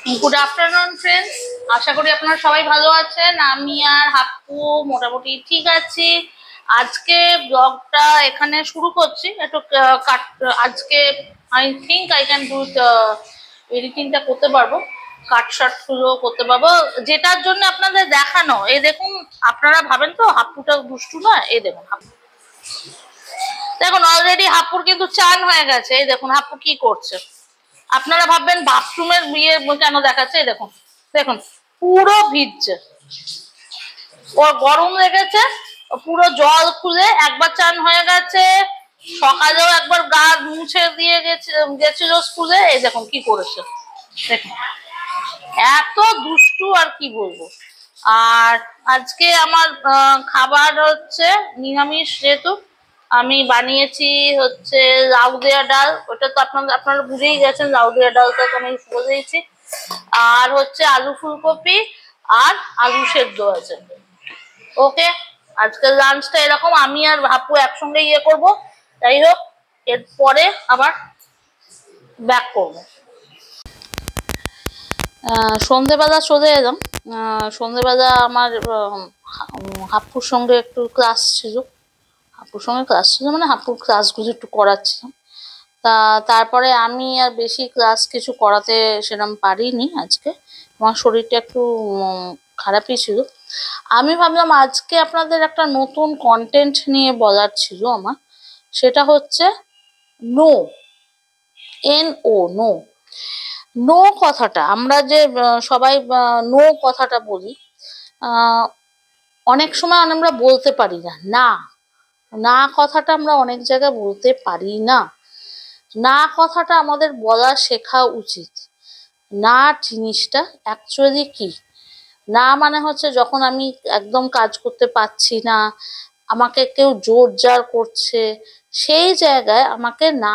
Good afternoon friends, আশা করি আপনারা সবাই ভালো আছেন। আমি আর হাপ্পু মোটামুটি ঠিক আছি। আজকে ব্লগটা এখানে শুরু করছি। একটু আজকে I think I can do এডিটিংটা করতে পারবো, কাট শার্টগুলো করতে পারবো, যেটার জন্য আপনাদের দেখানো। এই দেখুন, আপনারা ভাবেন তো হাপ্পুটা দুষ্টু না? এই দেখুন হাপ্পু, দেখুন অলরেডি হাপ্পুর কিন্তু চান হয়ে গেছে। এই দেখুন হাপ্পু কি করছে। আপনারা ভাববেন বাথরুমের বিয়ে কেন দেখাচ্ছে। দেখুন দেখুন পুরো ভিজছে, ওর গরম লেগেছে, পুরো জল খুলে একবার চান হয়ে গেছে, সকালেও একবার গা মুছে দিয়ে গেছিল স্কুলে। এই দেখুন কি করেছে, দেখুন এত দুষ্টু আর কি বলবো। আর আজকে আমার খাবার হচ্ছে নিরামিষ, যেহেতু আমি বানিয়েছি হচ্ছে লাউ দেওয়া ডাল। ওটা তো আপনারা বুঝেই গেছেন, লাউ দেওয়া ডালটা তো আমি বলেইছি। আর হচ্ছে আলু ফুলকপি আর আলু সেদ্ধ আছে। ওকে, আজকের লাঞ্চটা এরকম। আমি আর হাপ্পু একসঙ্গে করবো। যাই হোক, এরপরে আবার ব্যাক করবো। সন্ধেবেলা চলে এলাম। সন্ধেবেলা আমার হাপ্পুর সঙ্গে একটু ক্লাস ছিল। মানে হাপ্পুর ক্লাসগুলো একটু করাচ্ছিলাম। তারপরে আমি আর বেশি ক্লাস কিছু করাতে সেরকম পারিনি। আজকে আমার শরীরটা একটু খারাপই ছিল। আমি ভাবলাম আজকে আপনাদের একটা নতুন কন্টেন্ট নিয়ে বলার ছিল আমার। সেটা হচ্ছে নো, NO, নো। নো কথাটা আমরা যে সবাই নো কথাটা বলি, অনেক সময় আমরা বলতে পারি না। না, না কথাটা আমরা অনেক জায়গায় বলতে পারি না। না কথাটা আমাদের বলা শেখা উচিত। না জিনিসটা অ্যাকচুয়ালি কি? না মানে হচ্ছে যখন আমি একদম কাজ করতে পারছি না, আমাকে কেউ জোর জার করছে, সেই জায়গায় আমাকে না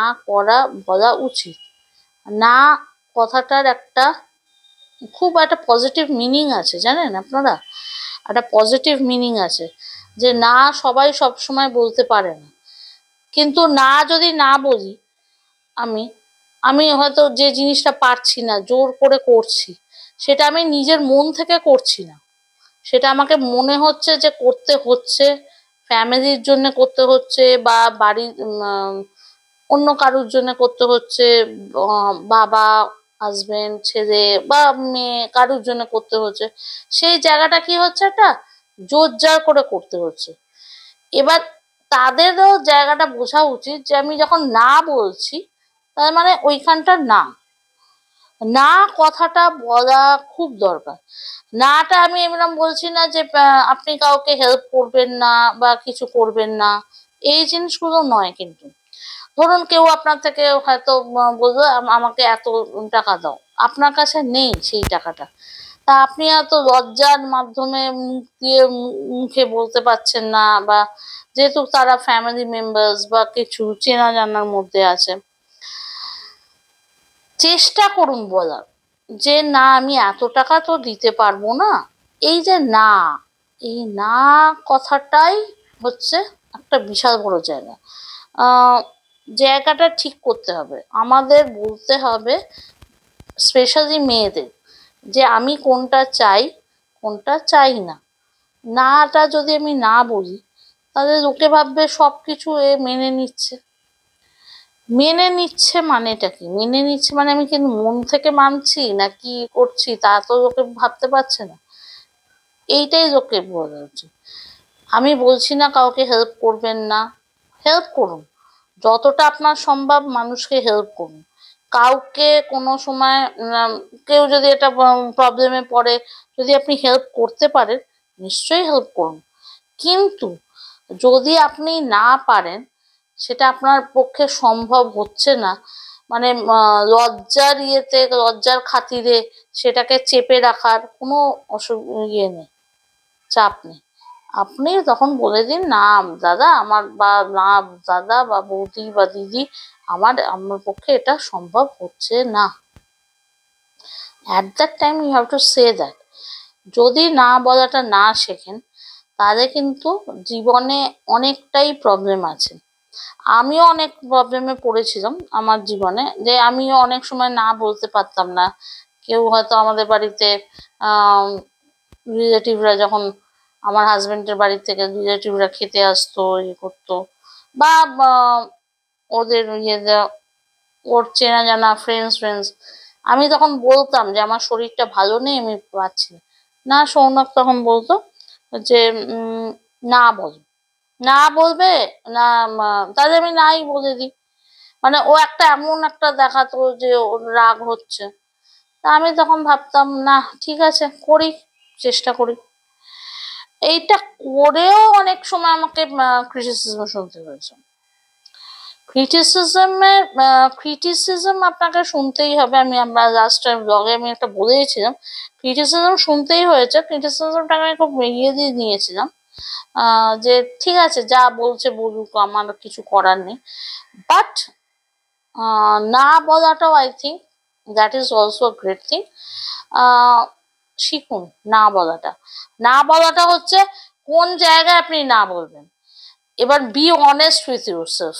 বলা উচিত। না কথাটার খুব একটা পজিটিভ মিনিং আছে, জানেন আপনারা? একটা পজিটিভ মিনিং আছে যে না সবাই সব সময় বলতে পারে না। কিন্তু না যদি না বলি, আমি হয়তো যে জিনিসটা পারছি না, জোর করে করছি, সেটা আমি নিজের মন থেকে করছি না, সেটা আমাকে মনে হচ্ছে যে করতে হচ্ছে, ফ্যামিলির জন্য করতে হচ্ছে, বা বাড়ির অন্য কারোর জন্য করতে হচ্ছে, বাবা, হাজবেন্ড, ছেলে বা মেয়ে, কারোর জন্য করতে হচ্ছে। সেই জায়গাটা কি হচ্ছে, একটা জোর জার করে করতে হচ্ছে। এবার তাদেরও জায়গাটা বোঝা উচিত যে আমি যখন না বলছি, তার মানে ওইখানটা না, না কথাটা বলা খুব দরকার। নাটা আমি এরকম বলছি না যে আপনি কাউকে হেল্প করবেন না বা কিছু করবেন না, এই জিনিসগুলো নয়। কিন্তু ধরুন কেউ আপনার থেকে হয়তো বললো আমাকে এত টাকা দাও, আপনার কাছে নেই সেই টাকাটা, তা আপনি এত লজ্জার মাধ্যমে মুখ দিয়ে মুখে বলতে পারছেন না, বা যেহেতু তারা ফ্যামিলি মেম্বার্স বা কিছু চেনা জানার মধ্যে আছে, চেষ্টা করুন বলার যে না আমি এত টাকা তো দিতে পারবো না। এই যে না, এই না কথাটাই হচ্ছে একটা বিশাল বড় জায়গা। জায়গাটা ঠিক করতে হবে, আমাদের বলতে হবে, স্পেশালি মেয়েদের, যে আমি কোনটা চাই কোনটা চাই না। নাটা যদি আমি না বলি, তাহলে লোকে ভাববে সব কিছু মেনে নিচ্ছে। মেনে নিচ্ছে মানেটা কি? মেনে নিচ্ছে মানে আমি কিন্তু মন থেকে মানছি না কি করছি, তা তো লোকে ভাবতে পারছে না। এইটাই লোকে বোঝা উচিত। আমি বলছি না কাউকে হেল্প করবেন না, হেল্প করুন, যতটা আপনার সম্ভব মানুষকে হেল্প করুন। কাউকে কোনো সময় কেউ যদি এটা প্রবলেমে পড়ে, যদি আপনি হেল্প করতে পারেন, নিশ্চয়ই হেল্প করুন। কিন্তু যদি আপনি না পারেন, সেটা আপনার পক্ষে সম্ভব হচ্ছে না, মানে লজ্জার খাতিরে সেটাকে চেপে রাখার কোনো নেই, চাপ নেই। আপনি তখন বলে দিন, না দাদা আমার, বা না দাদা বা বৌদি বা দিদি, আমার পক্ষে এটা সম্ভব হচ্ছে না। At that time you have to say that. যদি না বলাটা না শেখেন, তাহলে কিন্তু জীবনে অনেকটাই প্রবলেম আছে। আমিও অনেক প্রবলেমে পড়েছিলাম আমার জীবনে, যে আমিও অনেক সময় না বলতে পারতাম না, কেউ হয়তো আমাদের বাড়িতে রিলেটিভরা যখন আমার হাজবেন্ডের বাড়ি থেকে রিলেটিভরা খেতে আসতো, ইয়ে করতো, বা ওদের ওর চেনা জানা ফ্রেন্ডস, আমি তখন বলতাম যে আমার শরীরটা ভালো নেই, আমি পাচ্ছি না। না, সৌনক তখন বলতো যে না বল, না বলবে না, তাহলে আমি নাই বলে দিই। মানে ও একটা এমন একটা দেখাতো যে ওর রাগ হচ্ছে, তা আমি তখন ভাবতাম না ঠিক আছে, করি, চেষ্টা করি। এইটা করেও অনেক সময় আমাকে ক্রিটিসিজম শুনতে হয়েছে। ক্রিটিসিজম আপনাকে শুনতেই হবে। আমরা লাস্ট টাইম ব্লগে আমি একটা বলেছিলাম, ক্রিটিসিজম শুনতেই হয়েছে। ক্রিটিসিজমটাকে আমি খুব ইয়ে দিয়ে নিয়েছিলাম, যে ঠিক আছে যা বলছে বলুক, আমার কিছু করার নেই। বাট না বলাটাও I think that is also a great thing. শিখুন না বলাটা। না বলাটা হচ্ছে কোন জায়গায় আপনি না বলবেন। এবার বি অনেস্ট উইথ ইউরসেলফ,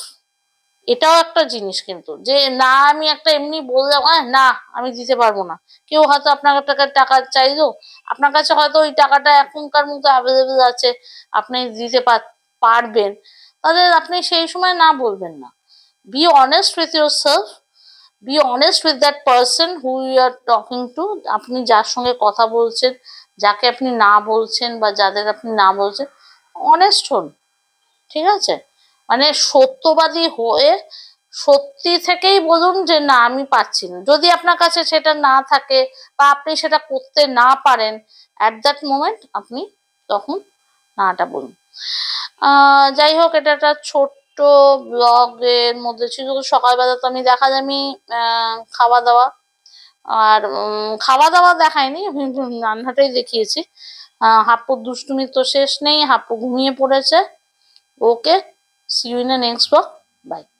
এটাও একটা জিনিস কিন্তু, যে না আমি একটা এমনি বললাম না আমি দিতে পারবো না, কেউ হয়তো আপনার টাকা চাইলো, আপনার কাছে হয়তো ওই টাকাটা এখনকার মতো অ্যাভেলেবেল আছে, আপনি দিতে পারবেন, তাহলে আপনি সেই সময় না বলবেন না। Be honest with yourself, be honest with that person who you are talking to. আপনি যার সঙ্গে কথা বলছেন, যাকে আপনি না বলছেন বা যাদের আপনি না বলছেন, অনেস্ট হন, ঠিক আছে? মানে সত্যবাদী হয়ে সত্যি থেকেই বলুন যে না আমি পাচ্ছি না। যদি আপনার কাছে সেটা না থাকে বা আপনি সেটা করতে না পারেন, অ্যাট দ্যাট মোমেন্ট আপনি তখন নাটা বলুন। যাই হোক, এটা একটা ছোট্ট ব্লগের মধ্যে ছিল। সকালবেলা তো আমি আমি খাওয়া দাওয়া, আর খাওয়া দাওয়া দেখাইনি, আমি রান্নাটাই দেখিয়েছি। হাপ্পুর দুষ্টুমি তো শেষ নেই, হাপ্পু ঘুমিয়ে পড়েছে। ওকে, see you in the next vlog. Bye.